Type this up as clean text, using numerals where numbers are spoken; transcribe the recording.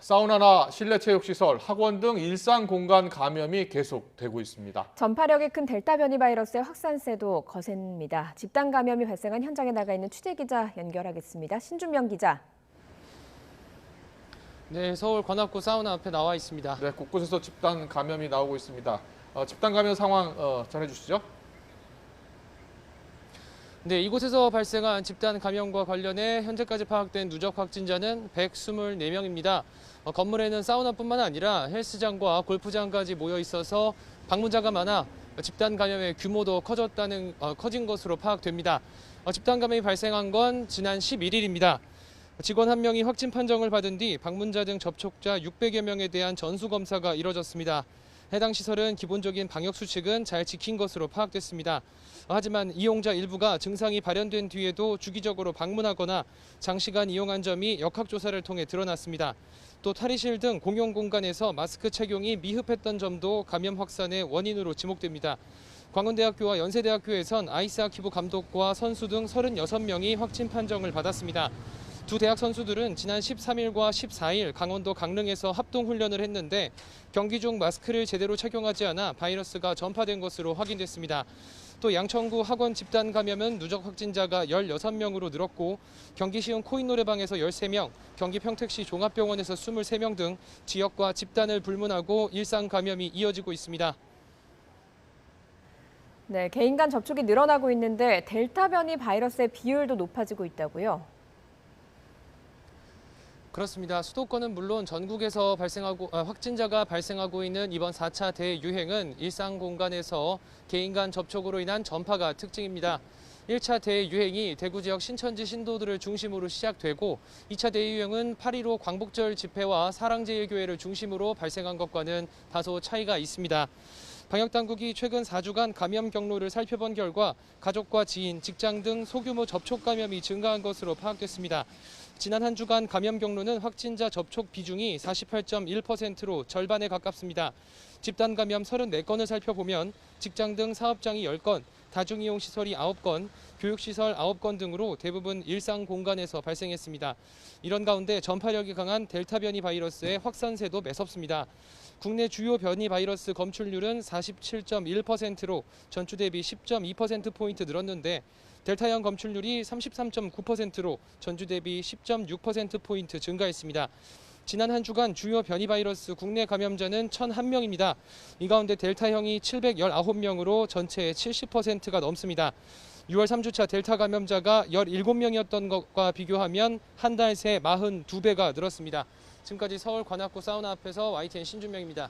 사우나나 실내체육시설, 학원 등 일상 공간 감염이 계속되고 있습니다. 전파력이 큰 델타 변이 바이러스의 확산세도 거셉니다. 집단 감염이 발생한 현장에 나가 있는 취재기자 연결하겠습니다. 신준명 기자. 네, 서울 관악구 사우나 앞에 나와 있습니다. 네, 곳곳에서 집단 감염이 나오고 있습니다. 집단 감염 상황 전해주시죠. 네, 이곳에서 발생한 집단 감염과 관련해 현재까지 파악된 누적 확진자는 124명입니다. 건물에는 사우나뿐만 아니라 헬스장과 골프장까지 모여 있어서 방문자가 많아 집단 감염의 규모도 커진 것으로 파악됩니다. 집단 감염이 발생한 건 지난 11일입니다. 직원 1명이 확진 판정을 받은 뒤 방문자 등 접촉자 600여 명에 대한 전수검사가 이뤄졌습니다. 해당 시설은 기본적인 방역 수칙은 잘 지킨 것으로 파악됐습니다. 하지만 이용자 일부가 증상이 발현된 뒤에도 주기적으로 방문하거나 장시간 이용한 점이 역학조사를 통해 드러났습니다. 또 탈의실 등 공용 공간에서 마스크 착용이 미흡했던 점도 감염 확산의 원인으로 지목됩니다. 광운대학교와 연세대학교에선 아이스하키부 감독과 선수 등 36명이 확진 판정을 받았습니다. 두 대학 선수들은 지난 13일과 14일 강원도 강릉에서 합동훈련을 했는데 경기 중 마스크를 제대로 착용하지 않아 바이러스가 전파된 것으로 확인됐습니다. 또 양천구 학원 집단 감염은 누적 확진자가 16명으로 늘었고 경기 시흥 코인 노래방에서 13명, 경기 평택시 종합병원에서 23명 등 지역과 집단을 불문하고 일상 감염이 이어지고 있습니다. 네, 개인 간 접촉이 늘어나고 있는데 델타 변이 바이러스의 비율도 높아지고 있다고요? 그렇습니다. 수도권은 물론 전국에서 확진자가 발생하고 있는 이번 4차 대유행은 일상 공간에서 개인 간 접촉으로 인한 전파가 특징입니다. 1차 대유행이 대구 지역 신천지 신도들을 중심으로 시작되고 2차 대유행은 8.15 광복절 집회와 사랑제일교회를 중심으로 발생한 것과는 다소 차이가 있습니다. 방역당국이 최근 4주간 감염 경로를 살펴본 결과 가족과 지인, 직장 등 소규모 접촉 감염이 증가한 것으로 파악됐습니다. 지난 한 주간 감염 경로는 확진자 접촉 비중이 48.1%로 절반에 가깝습니다. 집단 감염 34건을 살펴보면 직장 등 사업장이 10건, 다중이용시설이 9건, 교육시설 9건 등으로 대부분 일상 공간에서 발생했습니다. 이런 가운데 전파력이 강한 델타 변이 바이러스의 확산세도 매섭습니다. 국내 주요 변이 바이러스 검출률은 47.1%로 전주 대비 10.2%포인트 늘었는데 델타형 검출률이 33.9%로 전주 대비 10.6%포인트 증가했습니다. 지난 한 주간 주요 변이 바이러스 국내 감염자는 1,001명입니다. 이 가운데 델타형이 719명으로 전체의 70%가 넘습니다. 6월 3주차 델타 감염자가 17명이었던 것과 비교하면 한 달 새 42배가 늘었습니다. 지금까지 서울 관악구 사우나 앞에서 YTN 신준명입니다.